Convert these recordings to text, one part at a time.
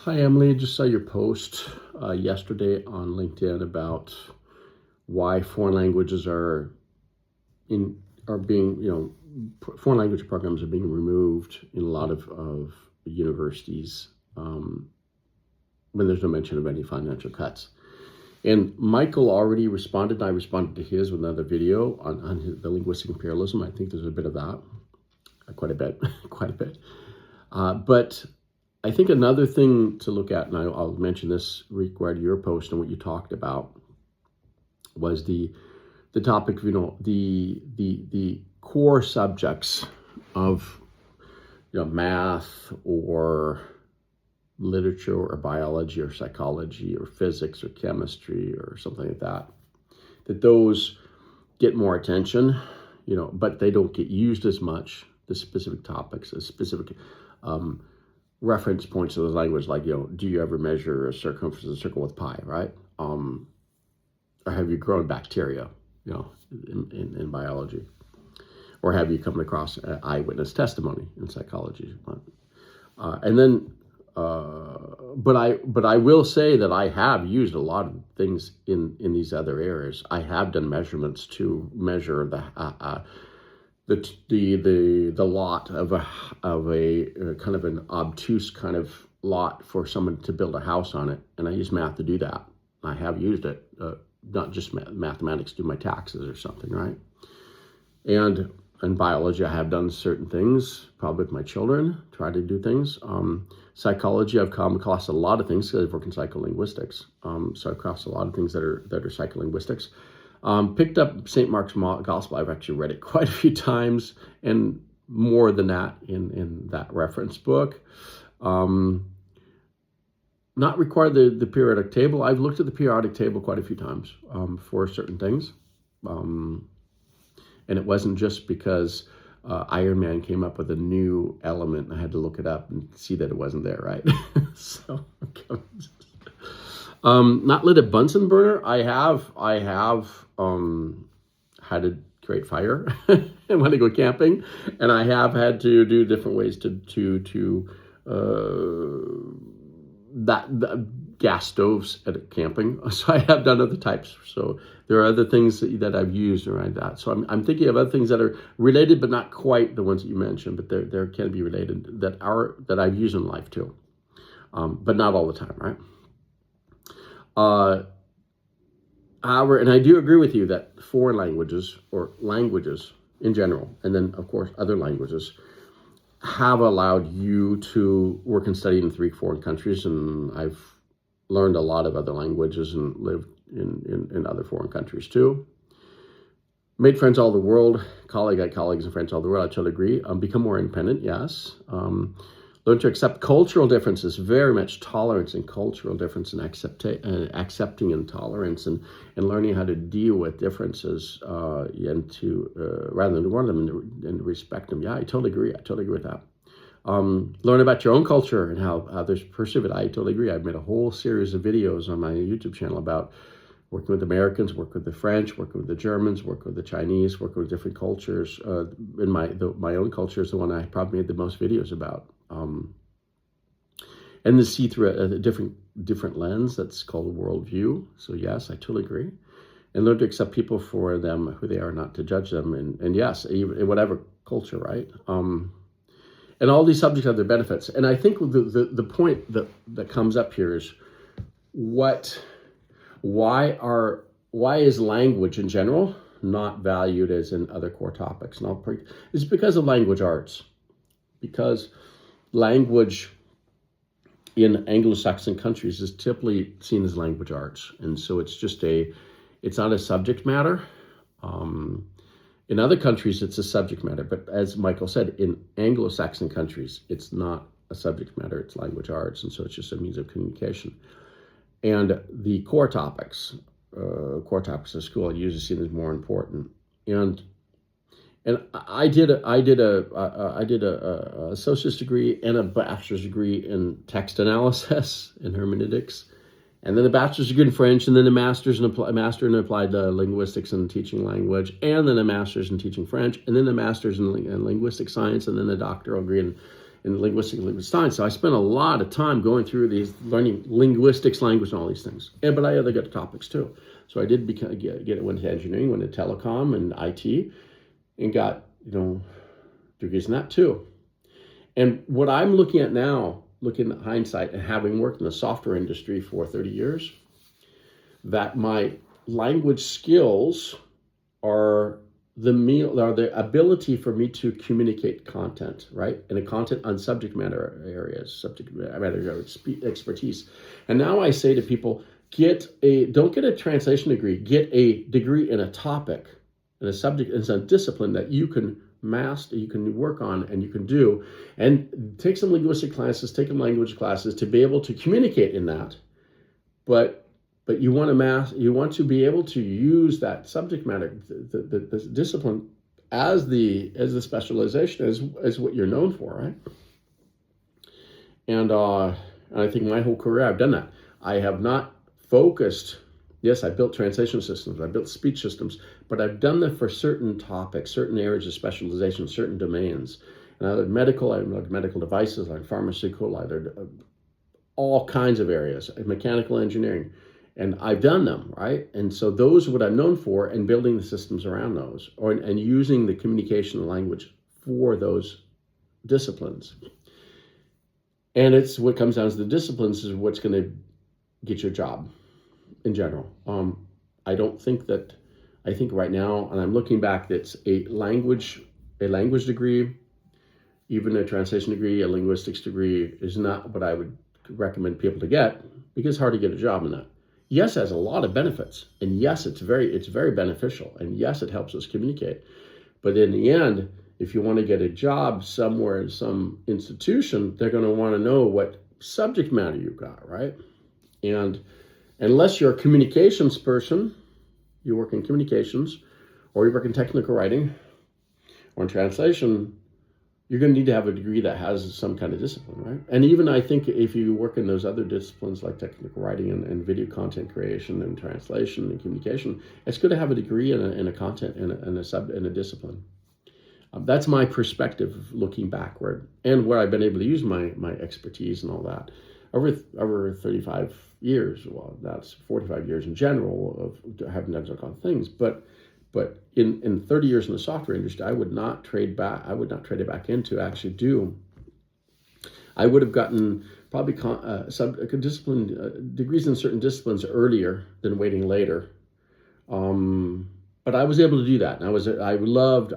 Hi, Emily. Just saw your post yesterday on LinkedIn about why foreign languages are being, foreign language programs are being removed in a lot of universities when there's no mention of any financial cuts. And Michael already responded, and I responded to his with another video on the linguistic imperialism. I think there's a bit of that, quite a bit, quite a bit. But I think another thing to look at, and I'll mention this regarding your post and what you talked about, was the topic of the core subjects of math or literature or biology or psychology or physics or chemistry or something like that. That those get more attention, but they don't get used as much. The specific topics, as specific reference points of the language, like, do you ever measure a circumference of a circle with pi, right? Or have you grown bacteria, in biology? Or have you come across eyewitness testimony in psychology? But I will say that I have used a lot of things in these other areas. I have done measurements to measure the lot of a kind of an obtuse kind of lot for someone to build a house on it, and I use math to do that. I have used it, not just mathematics, do my taxes or something, right? And in biology, I have done certain things, probably with my children, try to do things. Psychology, I've come across a lot of things because I've worked in psycholinguistics. So I've crossed a lot of things that are psycholinguistics. Picked up St. Mark's Gospel. I've actually read it quite a few times, and more than that in that reference book. Not required the periodic table. I've looked at the periodic table quite a few times for certain things. And it wasn't just because Iron Man came up with a new element and I had to look it up and see that it wasn't there, right? So, not lit a Bunsen burner. I have had to create fire and when I go camping, and I have had to do different ways to the gas stoves at camping. So I have done other types. So there are other things that I've used around that. So I'm thinking of other things that are related, but not quite the ones that you mentioned, but there can be related that I've used in life too. But not all the time, right? However, and I do agree with you that foreign languages or languages in general, and then of course other languages, have allowed you to work and study in 3 foreign countries, and I've learned a lot of other languages and lived in other foreign countries too. Made friends all the world, colleagues and friends all the world, I totally agree. Become more independent, yes. Learn to accept cultural differences, very much tolerance and cultural difference, and accepting intolerance, and learning how to deal with differences and to rather than ignore them and respect them. Yeah, I totally agree. I totally agree with that. Learn about your own culture and how others perceive it. I totally agree. I've made a whole series of videos on my YouTube channel about working with Americans, working with the French, working with the Germans, working with the Chinese, working with different cultures. In my own culture is the one I probably made the most videos about. And to see through a different lens, that's called a worldview. So yes, I totally agree. And learn to accept people for them, who they are, not to judge them. And yes, even in whatever culture, right? And all these subjects have their benefits. And I think the point that comes up here is why is language in general not valued as in other core topics? And it's because of language arts. Because language in Anglo-Saxon countries is typically seen as language arts. And so it's not a subject matter. In other countries, it's a subject matter. But as Michael said, in Anglo-Saxon countries, it's not a subject matter, it's language arts. And so it's just a means of communication. And the core topics of school are usually seen as more important. And I did a associate's degree and a bachelor's degree in text analysis and hermeneutics, and then a bachelor's degree in French, and then a master in applied linguistics and teaching language, and then a master's in teaching French, and then a master's in linguistic science, and then a doctoral degree in linguistic science. So I spent a lot of time going through these, learning linguistics, language, and all these things. But I had other good topics too. So I did went to engineering, went to telecom and IT, and got degrees in that too. And what I'm looking at now, looking at hindsight and having worked in the software industry for 30 years, that my language skills are the ability for me to communicate content, right? And a content on subject matter areas, subject matter expertise. And now I say to people, don't get a translation degree, get a degree in a topic, in a subject, in a discipline that you can master, you can work on, and you can do, and take some linguistic classes, take some language classes to be able to communicate in that. But you want to be able to use that subject matter, the discipline, as the specialization, as what you're known for, right? And I think my whole career I've done that. I have not focused. Yes, I built translation systems, I built speech systems, but I've done that for certain topics, certain areas of specialization, certain domains. And I learned medical devices, I learned pharmaceutical, I learned all kinds of areas, mechanical engineering. And I've done them, right? And so those are what I'm known for, and building the systems around those, and using the communication language for those disciplines. And it's what comes down to the disciplines is what's going to get you a job in general. I think right now, and I'm looking back, that's a language degree, even a translation degree, a linguistics degree is not what I would recommend people to get, because it's hard to get a job in that. Yes, it has a lot of benefits, and yes, it's very beneficial, and yes, it helps us communicate. But in the end, if you want to get a job somewhere in some institution, they're going to want to know what subject matter you've got, right? And unless you're a communications person, you work in communications, or you work in technical writing, or in translation, you're going to need to have a degree that has some kind of discipline, right? And even I think if you work in those other disciplines like technical writing and video content creation and translation and communication, it's good to have a degree in a content in a discipline. That's my perspective looking backward, and where I've been able to use my expertise and all that over 35 years. Well, that's 45 years in general of having done all things, but in 30 years in the software industry, I would not trade it back into actually do. I would have gotten probably degrees in certain disciplines earlier than waiting later. But I was able to do that. And I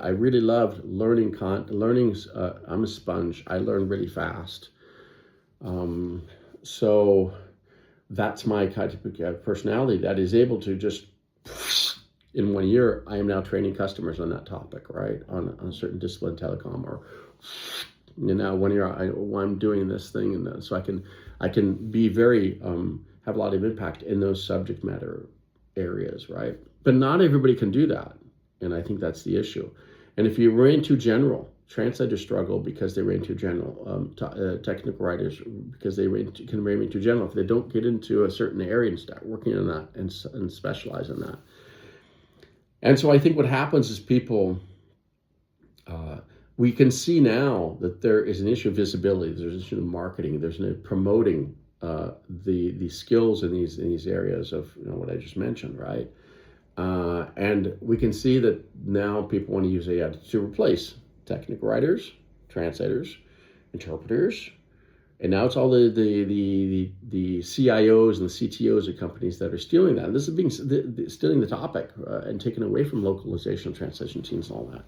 really loved learning. I'm a sponge. I learn really fast. So that's my kind of personality that is able to just, in 1 year, I am now training customers on that topic, right? On a certain discipline, telecom, or now 1 year I'm doing this thing, and so I can be very have a lot of impact in those subject matter areas, right? But not everybody can do that, and I think that's the issue. And if you remain too general, translators struggle because they remain too general. Technical writers, because they can remain too general if they don't get into a certain area and start working on that and specialize in that. And so I think what happens is people, we can see now that there is an issue of visibility. There's an issue of marketing. There's an promoting the skills in these areas of what I just mentioned, right? And we can see that now people want to use AI to replace technical writers, translators, interpreters, and now it's all the CIOs and the CTOs of companies that are stealing that. And this is stealing the topic and taken away from localization, translation teams, and all that,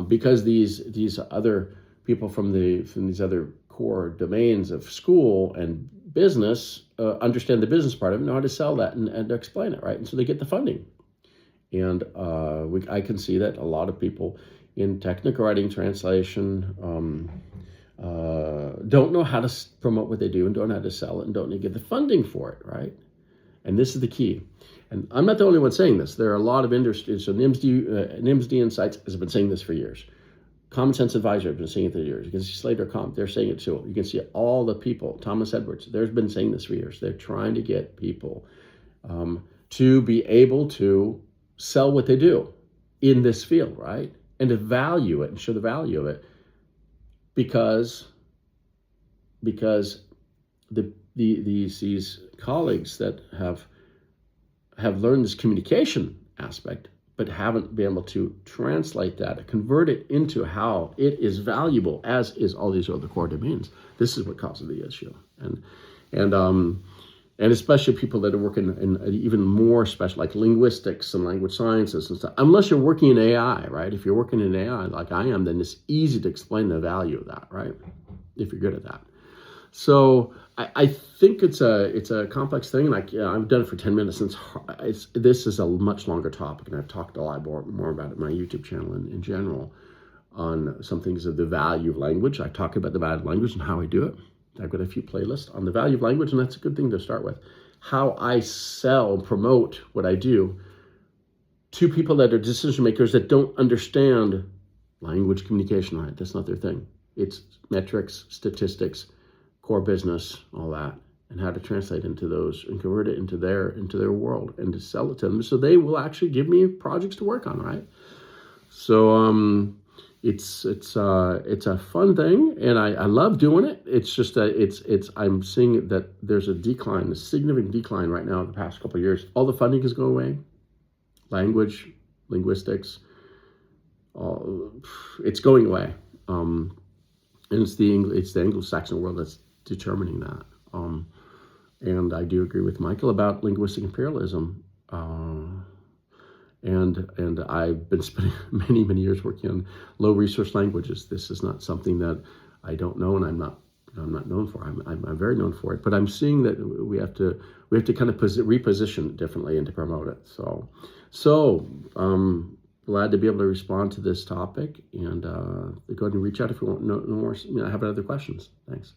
because these other people from these other core domains of school and business understand the business part of it, know how to sell that and explain it, right? And so they get the funding. And I can see that a lot of people in technical writing, translation, don't know how to promote what they do, and don't know how to sell it, and don't get the funding for it, right? And this is the key. And I'm not the only one saying this. There are a lot of industries. So NIMSD Insights has been saying this for years. Common Sense Advisor has been saying it for years. You can see Slater Comp, they're saying it too. You can see all the people, Thomas Edwards, they've been saying this for years. They're trying to get people to be able to sell what they do in this field, right? And to value it and show the value of it, because because these colleagues that have learned this communication aspect, but haven't been able to translate that, convert it into how it is valuable, as is all these other core domains. This is what causes the issue, and especially people that are working in even more special, like linguistics and language sciences and stuff. Unless you're working in AI, right? If you're working in AI like I am, then it's easy to explain the value of that, right? If you're good at that. So I think it's a complex thing. Like, yeah, I've done it for 10 minutes. This is a much longer topic, and I've talked a lot more about it in my YouTube channel in general on some things of the value of language. I talk about the value of language and how I do it. I've got a few playlists on the value of language, and that's a good thing to start with. How I sell, promote what I do to people that are decision makers that don't understand language communication, right? That's not their thing. It's metrics, statistics, core business, all that, and how to translate into those and convert it into their world and to sell it to them, so they will actually give me projects to work on, right? So it's a fun thing, and I love doing it. It's just that I'm seeing that there's a significant decline right now in the past couple of years. All the funding is going away. Language, linguistics, it's going away. And it's the Anglo-Saxon world that's determining that. And I do agree with Michael about linguistic imperialism. And I've been spending many years working on low resource languages. This is not something that I don't know, and I'm not known for. I'm very known for it. But I'm seeing that we have to kind of reposition it differently and to promote it. So glad to be able to respond to this topic, and go ahead and reach out if you want no more. Have other questions. Thanks.